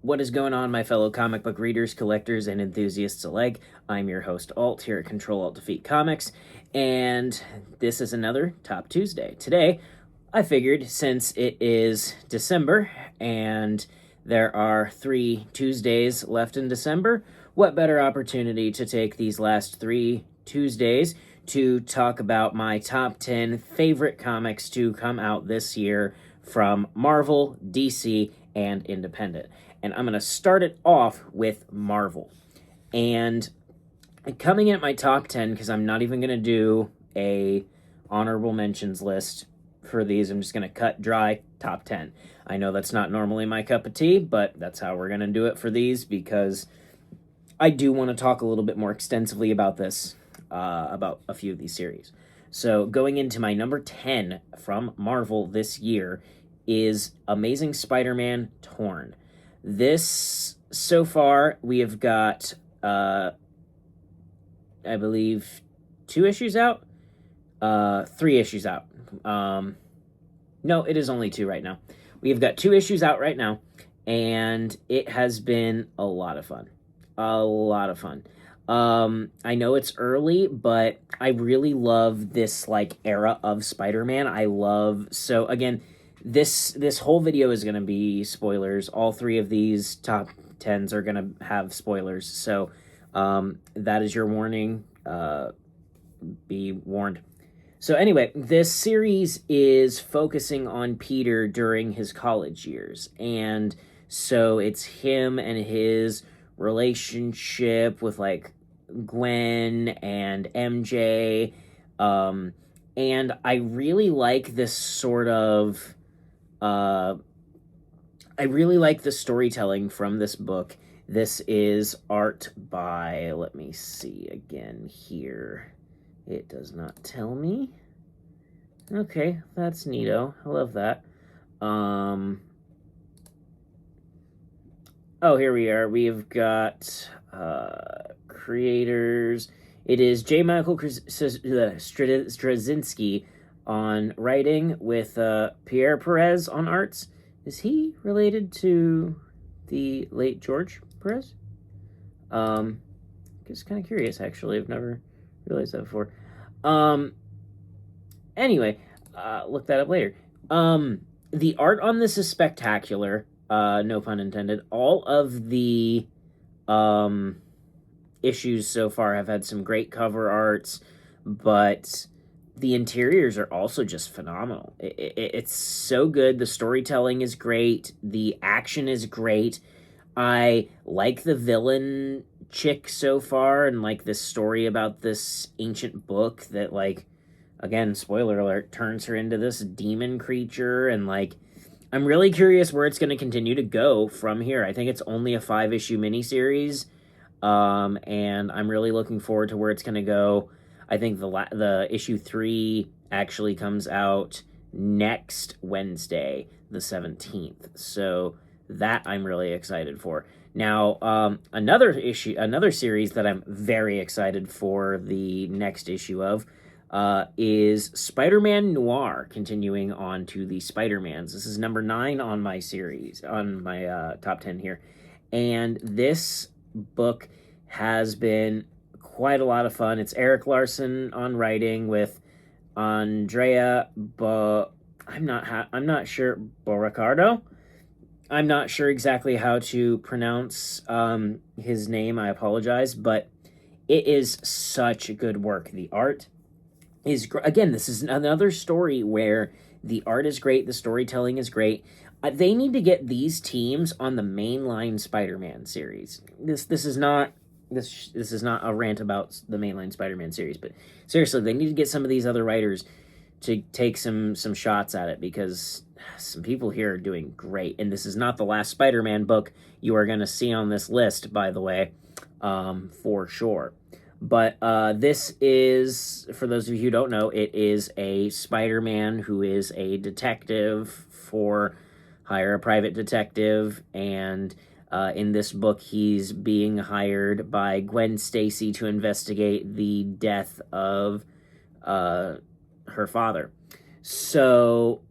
What is going on, my fellow comic book readers, collectors, and enthusiasts alike? I'm your host, Alt, here at Control Alt Defeat Comics, and this is another Top Tuesday. Today, I figured since it is December and there are 3 Tuesdays left in December, what better opportunity to take these last 3 Tuesdays to talk about my top 10 favorite comics to come out this year from Marvel, DC, and Independent. And I'm going to start it off with Marvel. And coming in at my top 10, because I'm not even going to do a honorable mentions list for these, I'm just going to cut dry top 10. I know that's not normally my cup of tea, but that's how we're going to do it for these, because I do want to talk a little bit more extensively about this, about a few of these series. So going into my number 10 from Marvel this year is Amazing Spider-Man Torn. This, so far, we have got, I believe, 2 issues out? 3 issues out. No, it is only 2 right now. We have got 2 issues out right now, and it has been a lot of fun. A lot of fun. I know it's early, but I really love this, era of Spider-Man. So again, this whole video is going to be spoilers. All 3 of these top 10s are going to have spoilers. So, that is your warning. Be warned. So anyway, this series is focusing on Peter during his college years. And so it's him and his relationship with, Gwen and MJ. And I really like this sort of... I really like the storytelling from this book. This is art by, let me see again here. It does not tell me. Okay, that's neato. I love that. Oh, here we are. We've got creators. It is J. Michael Straczynski on writing, with Pierre Perez on arts. Is he related to the late George Perez? Just kind of curious, actually. I've never realized that before. Anyway, look that up later. The art on this is spectacular. No pun intended. All of the issues so far have had some great cover arts, but the interiors are also just phenomenal. It's so good. The storytelling is great. The action is great. I like the villain chick so far, and this story about this ancient book that, again, spoiler alert, turns her into this demon creature. And I'm really curious where it's going to continue to go from here. I think it's only a 5-issue miniseries, and I'm really looking forward to where it's going to go. I think the issue 3 actually comes out next Wednesday, the 17th. So that I'm really excited for. Now, another series that I'm very excited for the next issue of is Spider-Man Noir, continuing on to the Spider-Mans. This is number 9 on my series, on my top 10 here. And this book has been quite a lot of fun. It's Eric Larson on writing, with Andrea I'm not sure, Boricardo? I'm not sure exactly how to pronounce his name. I apologize, but it is such good work. The art is again, this is another story where the art is great, the storytelling is great. They need to get these teams on the mainline Spider-Man series. This is not a rant about the mainline Spider-Man series, but seriously, they need to get some of these other writers to take some shots at it, because some people here are doing great. And this is not the last Spider-Man book you are going to see on this list, by the way, for sure. But this is, for those of you who don't know, it is a Spider-Man who is a detective hire a private detective, and in this book, he's being hired by Gwen Stacy to investigate the death of her father. So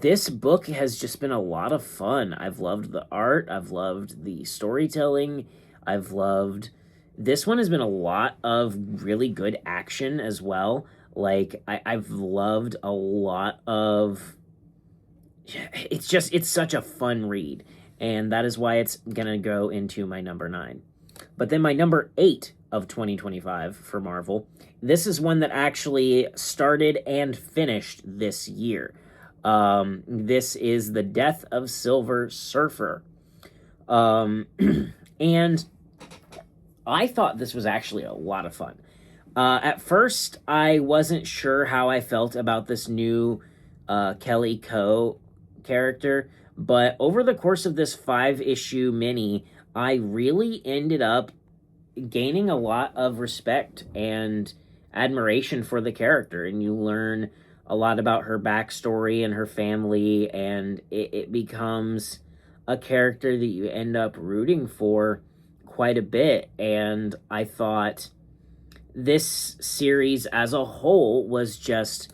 this book has just been a lot of fun. I've loved the art, I've loved the storytelling, I've loved this one has been a lot of really good action as well. Like I've loved a lot of it's such a fun read. And that is why it's gonna go into my number 9. But then my number 8 of 2025 for Marvel, this is one that actually started and finished this year. This is The Death of Silver Surfer. And I thought this was actually a lot of fun. At first, I wasn't sure how I felt about this new Kelly Coe character, but over the course of this 5-issue mini, I really ended up gaining a lot of respect and admiration for the character, and you learn a lot about her backstory and her family, and it becomes a character that you end up rooting for quite a bit. And I thought this series as a whole was just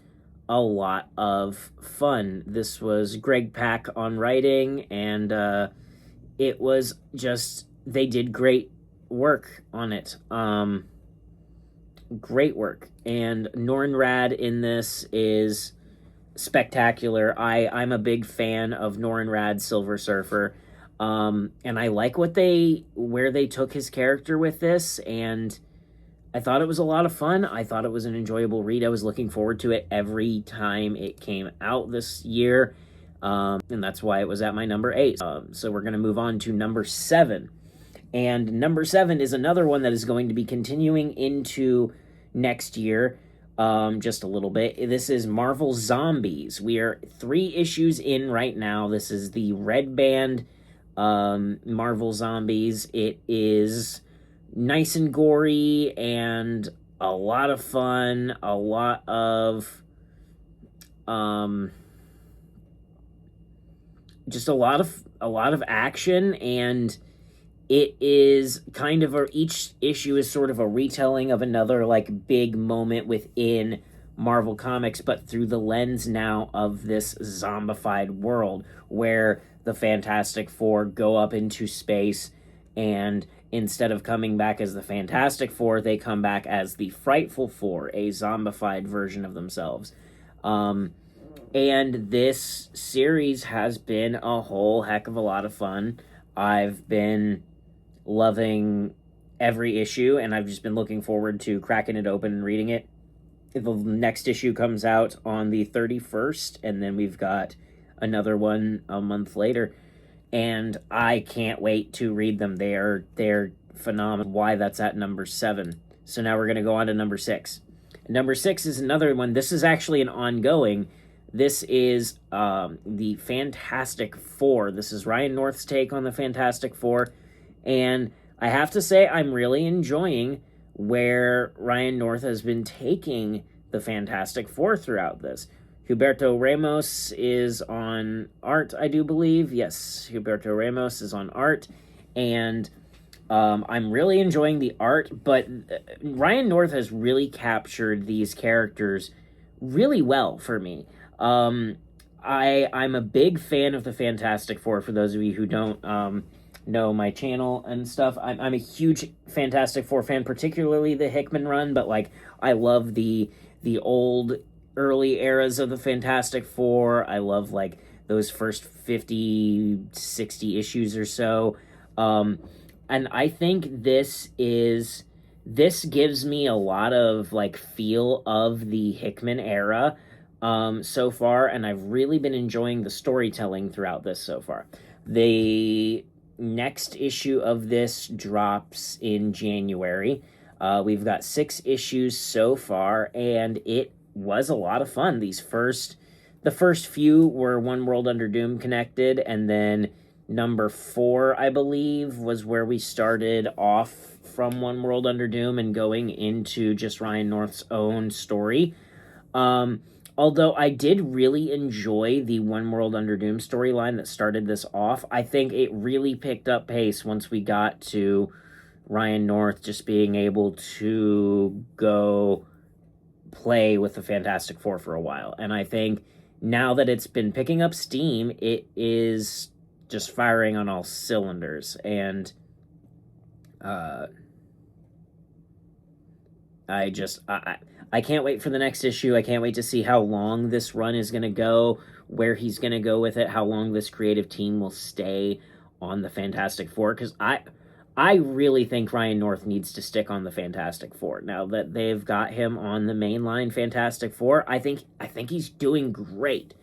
a lot of fun. This was Greg Pak on writing, and it was just, they did great work on it. Great work. And Norrin Radd in this is spectacular. I'm a big fan of Norrin Radd Silver Surfer. And I like where they took his character with this, and I thought it was a lot of fun. I thought it was an enjoyable read. I was looking forward to it every time it came out this year. And that's why it was at my number 8. So we're going to move on to number 7. And number 7 is another one that is going to be continuing into next year, just a little bit. This is Marvel Zombies. We are 3 issues in right now. This is the Red Band Marvel Zombies. It is nice and gory and a lot of fun, a lot of just a lot of action, and it is kind of each issue is sort of a retelling of another like big moment within Marvel Comics, but through the lens now of this zombified world where the Fantastic Four go up into space, and instead of coming back as the Fantastic Four, they come back as the Frightful Four, a zombified version of themselves. And this series has been a whole heck of a lot of fun. I've been loving every issue, and I've just been looking forward to cracking it open and reading it. The next issue comes out on the 31st, and then we've got another one a month later, and I can't wait to read them. They're phenomenal. Why that's at number 7. So now we're going to go on to number 6. Number 6 is another one. This is actually an ongoing. This is the Fantastic Four. This is Ryan North's take on the Fantastic Four, and I have to say I'm really enjoying where Ryan North has been taking the Fantastic Four throughout this. Humberto Ramos is on art, I do believe. Yes, Humberto Ramos is on art, and I'm really enjoying the art, but Ryan North has really captured these characters really well for me. I'm a big fan of the Fantastic Four. For those of you who don't know my channel and stuff, I'm a huge Fantastic Four fan, particularly the Hickman run, but like I love the old early eras of the Fantastic Four. I love like those first 50, 60 issues or so. And I think this gives me a lot of like feel of the Hickman era so far, and I've really been enjoying the storytelling throughout this so far. The next issue of this drops in January. We've got 6 issues so far, and it was a lot of fun. The first few were One World Under Doom connected, and then number 4, I believe, was where we started off from One World Under Doom and going into just Ryan North's own story. Although I did really enjoy the One World Under Doom storyline that started this off, I think it really picked up pace once we got to Ryan North just being able to go play with the Fantastic Four for a while. And I think now that it's been picking up steam, it is just firing on all cylinders. And I can't wait for the next issue. I can't wait to see how long this run is going to go, where he's going to go with it, how long this creative team will stay on the Fantastic Four, because I really think Ryan North needs to stick on the Fantastic Four. Now that they've got him on the mainline Fantastic Four, I think he's doing great.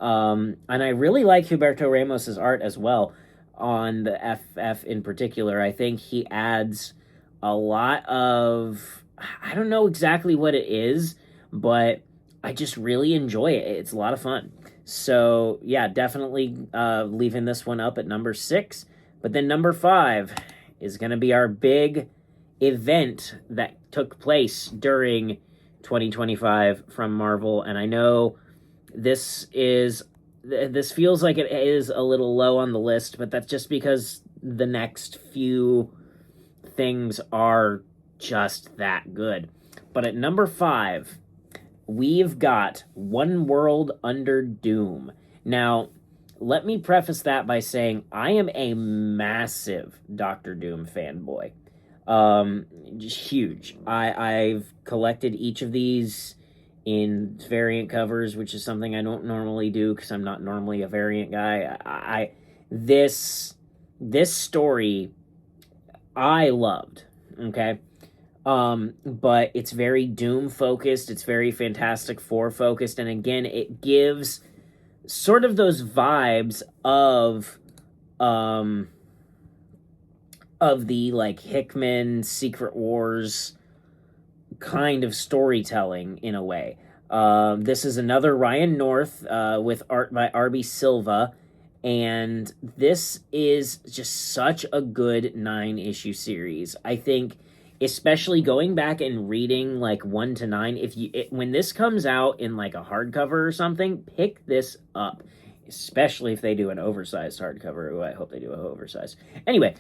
And I really like Humberto Ramos's art as well on the FF in particular. I think he adds a lot of, I don't know exactly what it is, but I just really enjoy it. It's a lot of fun. So yeah, definitely leaving this one up at number 6. But then number 5 is going to be our big event that took place during 2025 from Marvel. And I know this feels like it is a little low on the list, but that's just because the next few things are just that good. But at number 5, we've got One World Under Doom. Now, let me preface that by saying I am a massive Doctor Doom fanboy. Just huge. I've collected each of these in variant covers, which is something I don't normally do because I'm not normally a variant guy. This story I loved, okay? But it's very Doom focused, it's very Fantastic Four focused, and again, it gives sort of those vibes of the like Hickman Secret Wars kind of storytelling in a way. This is another Ryan North with art by R.B. Silva, and this is just such a good 9-issue series. I think, especially going back and reading like 1 to 9, when this comes out in like a hardcover or something, pick this up. Especially if they do an oversized hardcover. Ooh, I hope they do an oversized. Anyway,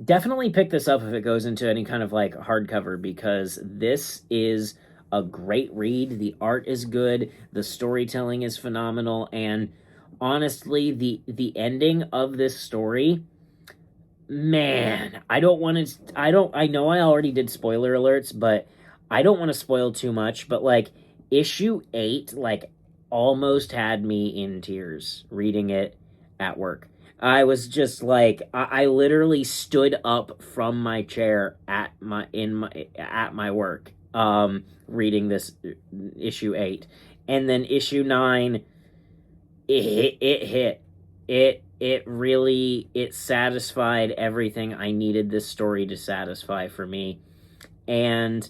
definitely pick this up if it goes into any kind of like hardcover, because this is a great read. The art is good, the storytelling is phenomenal, and honestly, the ending of this story, man, I know I already did spoiler alerts, but I don't want to spoil too much, but like issue 8 like almost had me in tears reading it at work. I was just like, I literally stood up from my chair at my work reading this issue 8. And then issue 9, it really satisfied everything I needed this story to satisfy for me. And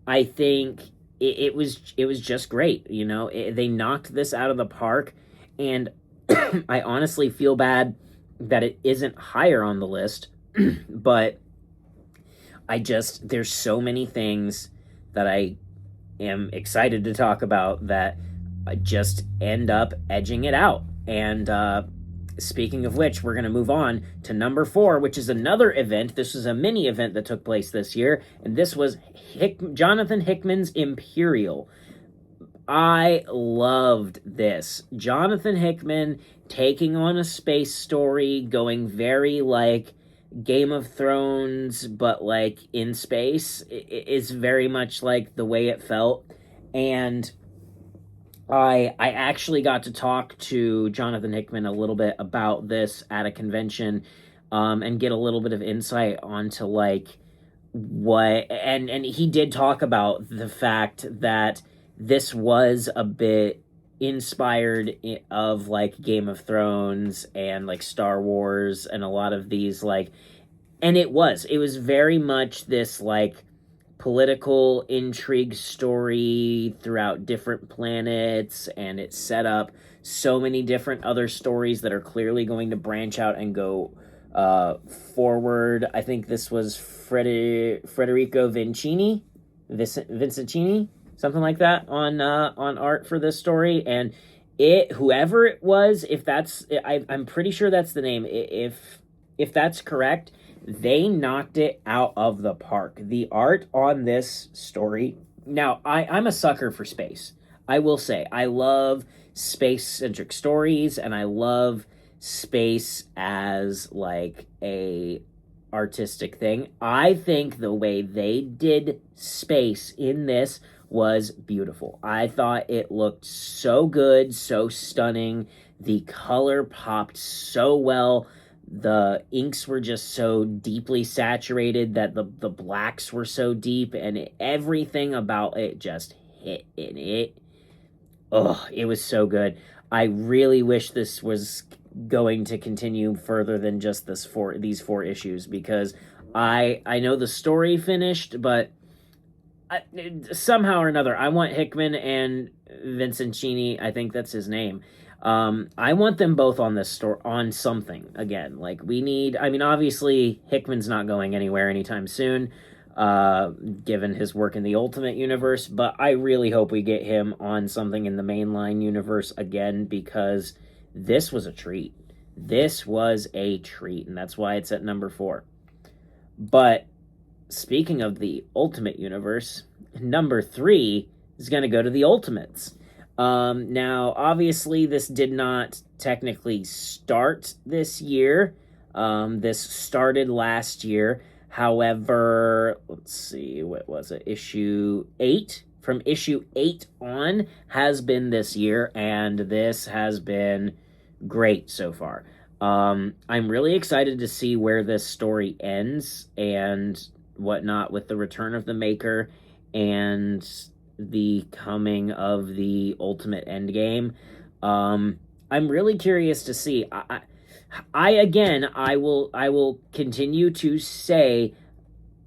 I think it was just great, you know. They knocked this out of the park, and I honestly feel bad that it isn't higher on the list, but there's so many things that I am excited to talk about that just end up edging it out. And speaking of which, we're going to move on to number 4, which is another event. This was a mini event that took place this year, and this was Jonathan Hickman's Imperial. I loved this. Jonathan Hickman taking on a space story, going very like Game of Thrones, but like in space. It's very much like the way it felt. And I actually got to talk to Jonathan Hickman a little bit about this at a convention, and get a little bit of insight onto like what, and he did talk about the fact that this was a bit inspired of like Game of Thrones and like Star Wars and a lot of these like, and it was very much this like political intrigue story throughout different planets, and it set up so many different other stories that are clearly going to branch out and go forward. I think this was Federico Vincini, something like that, on art for this story. And whoever it was, if that's, I'm pretty sure that's the name. If that's correct, they knocked it out of the park. The art on this story. Now, I'm a sucker for space. I will say, I love space-centric stories, and I love space as like a artistic thing. I think the way they did space in this was beautiful. I thought it looked so good, so stunning. The color popped so well. The inks were just so deeply saturated that the blacks were so deep, and everything about it just hit in it. Oh, it was so good. I really wish this was going to continue further than just these four issues, because I know the story finished, but somehow or another, I want Hickman and Vincencini, I think that's his name. I want them both on this story, on something again. Like, we need, I mean, obviously Hickman's not going anywhere anytime soon, given his work in the Ultimate Universe, but I really hope we get him on something in the mainline universe again, because this was a treat. This was a treat, and that's why it's at number 4. But speaking of the Ultimate Universe, number 3 is going to go to the Ultimates. Now, obviously, this did not technically start this year. This started last year. However, let's see, what was it? Issue 8. From issue 8 on has been this year, and this has been great so far. I'm really excited to see where this story ends and whatnot, with the return of the Maker and the coming of the Ultimate Endgame. I'm really curious to see. I will continue to say,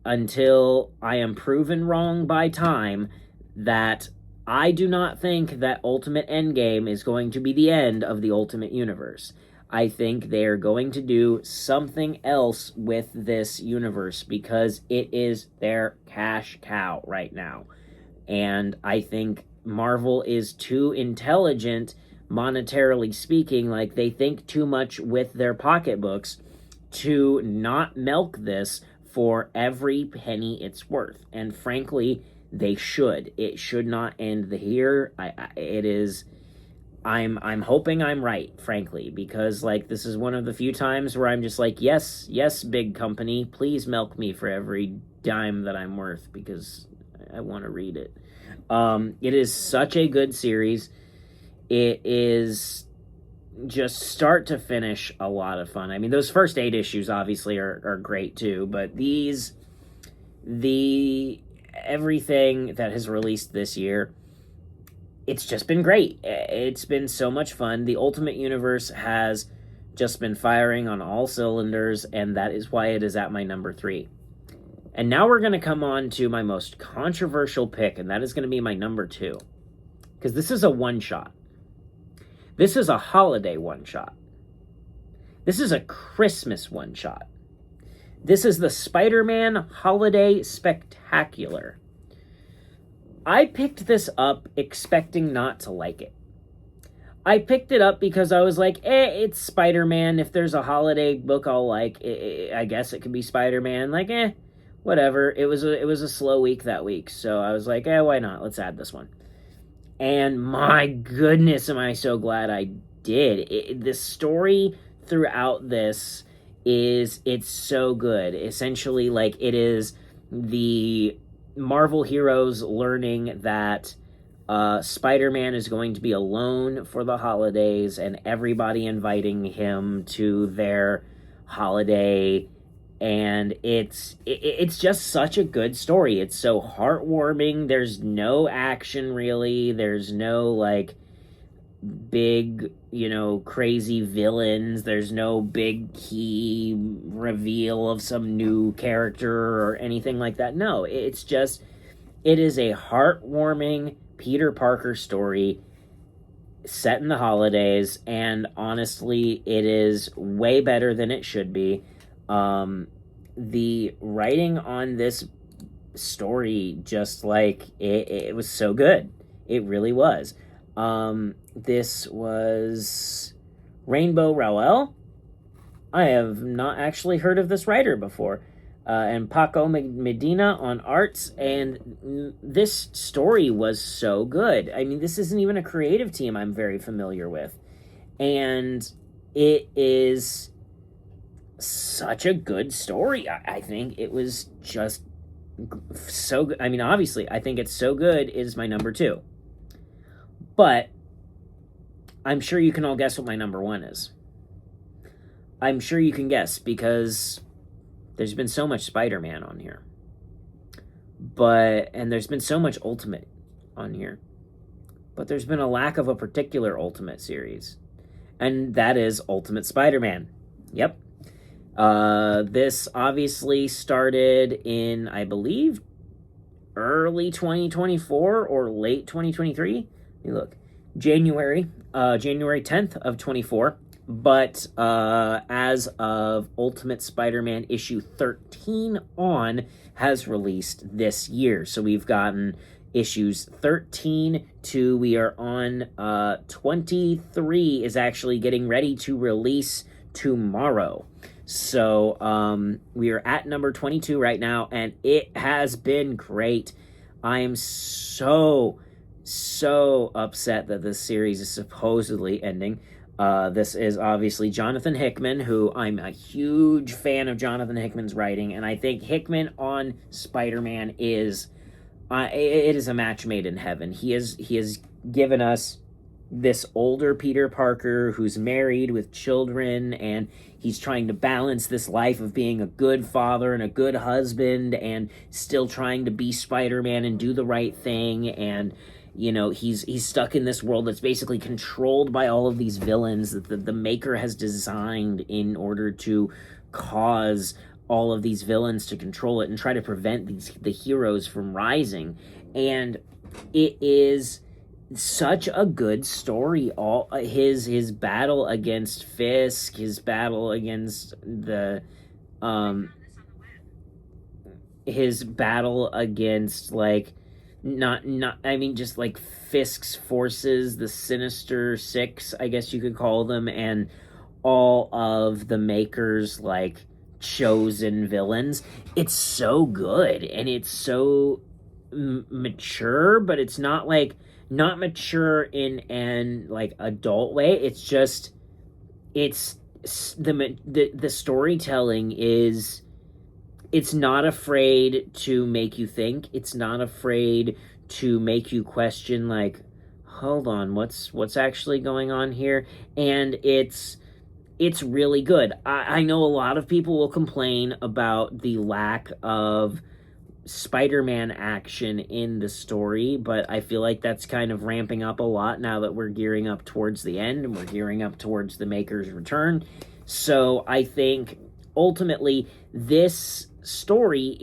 until I am proven wrong by time, that I do not think that Ultimate Endgame is going to be the end of the Ultimate Universe. I think they're going to do something else with this universe, because it is their cash cow right now. And I think Marvel is too intelligent, monetarily speaking, like they think too much with their pocketbooks, to not milk this for every penny it's worth. And frankly, they should. It should not end here. I'm hoping I'm right, frankly, because like this is one of the few times where I'm just like, yes, big company, please milk me for every dime that I'm worth, because I want to read it. It is such a good series. It is just start to finish a lot of fun. I mean, those first 8 issues obviously are great too, but everything that has released this year, it's just been great. It's been so much fun. The Ultimate Universe has just been firing on all cylinders, and that is why it is at my number 3. And now we're going to come on to my most controversial pick, and that is going to be my number 2. Because this is a one-shot. This is a holiday one-shot. This is a Christmas one-shot. This is the Spider-Man Holiday Spectacular. I picked this up expecting not to like it. I picked it up because I was like, it's Spider-Man. If there's a holiday book I'll like, I guess it could be Spider-Man. Like, whatever. It was a slow week that week, so I was like, why not? Let's add this one. And my goodness, am I so glad I did. The story throughout this it's so good. Essentially, like, it is the Marvel heroes learning that Spider-Man is going to be alone for the holidays, and everybody inviting him to their holiday. And it's just such a good story. It's so heartwarming. There's no action, really. There's no, like, big, crazy villains. There's no big key reveal of some new character or anything like that. No, it is a heartwarming Peter Parker story set in the holidays, and honestly, it is way better than it should be. The writing on this story, just like it was so good. It really was. This was Rainbow Rowell. I have not actually heard of this writer before. and Paco Medina on arts. And this story was so good. I mean, this isn't even a creative team I'm very familiar with. And it is such a good story. I think it was just so good. I mean, obviously, I think it's so good is my number 2. But I'm sure you can all guess what my number 1 is. I'm sure you can guess because there's been so much Spider-Man on here. And there's been so much Ultimate on here. But there's been a lack of a particular Ultimate series. And that is Ultimate Spider-Man. Yep. This obviously started in, I believe, early 2024 or late 2023. Let me look. January 10th of 24. But as of Ultimate Spider-Man issue 13 on has released this year. So we've gotten issues 13 to we are on 23 is actually getting ready to release tomorrow. So we are at number 22 right now, and it has been great. I am so upset that this series is supposedly ending. This is obviously Jonathan Hickman, who I'm a huge fan of Jonathan Hickman's writing, and I think Hickman on Spider-Man is it is a match made in heaven. He has given us this older Peter Parker who's married with children, and he's trying to balance this life of being a good father and a good husband and still trying to be Spider-Man and do the right thing. And you know, he's stuck in this world that's basically controlled by all of these villains that the Maker has designed in order to cause all of these villains to control it and try to prevent the heroes from rising. And it is such a good story. All his battle against Fisk, his battle against his battle against just like Fisk's forces, the Sinister Six, I guess you could call them, and all of the Maker's chosen villains. It's so good, and it's so mature, but it's not mature in an adult way. It's just the storytelling is, it's not afraid to make you think. It's not afraid to make you question, hold on, what's actually going on here? And it's really good. I know a lot of people will complain about the lack of Spider-Man action in the story, but I feel like that's kind of ramping up a lot now that we're gearing up towards the end and we're gearing up towards the Maker's return. So I think ultimately this story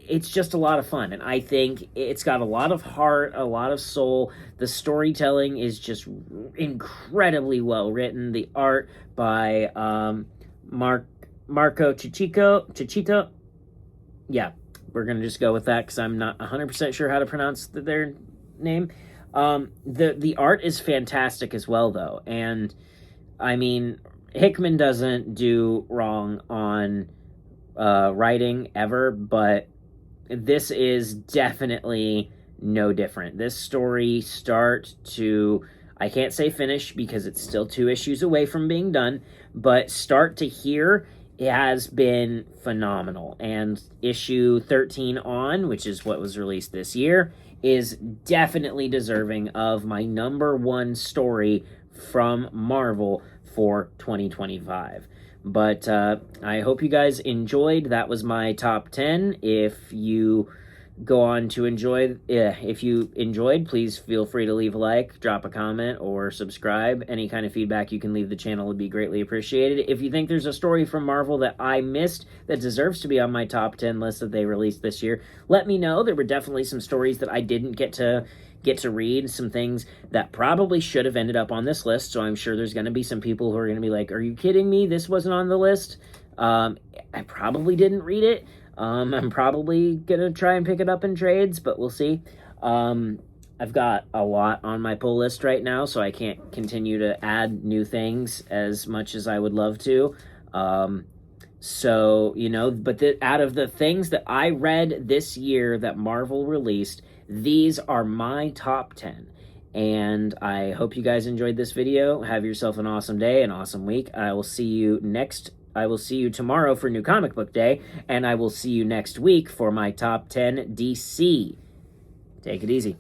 it's just a lot of fun, and I think it's got a lot of heart, a lot of soul. The storytelling is just incredibly well written. The art by Marco Cicchito. Yeah, we're gonna just go with that because I'm not 100% sure how to pronounce their name. The art is fantastic as well, though, and I mean, Hickman doesn't do wrong on writing ever, but this is definitely no different. This story start to, I can't say finish because it's still 2 issues away from being done, but start to here, it has been phenomenal. And issue 13 on, which is what was released this year, is definitely deserving of my number 1 story from Marvel for 2025. But I hope you guys enjoyed. That was my top 10. If you go on to enjoy, if you enjoyed, please feel free to leave a like, drop a comment, or subscribe. Any kind of feedback you can leave the channel would be greatly appreciated. If you think there's a story from Marvel that I missed that deserves to be on my top 10 list that they released this year, let me know. There were definitely some stories that I didn't get to read, some things that probably should have ended up on this list, so I'm sure there's going to be some people who are going to be like, are you kidding me? This wasn't on the list. I probably didn't read it. I'm probably going to try and pick it up in trades, but we'll see. I've got a lot on my pull list right now, so I can't continue to add new things as much as I would love to. So, but out of the things that I read this year that Marvel released, these are my top 10. And I hope you guys enjoyed this video. Have yourself an awesome day, an awesome week. I will see you tomorrow for New Comic Book Day, and I will see you next week for my top 10 DC. Take it easy.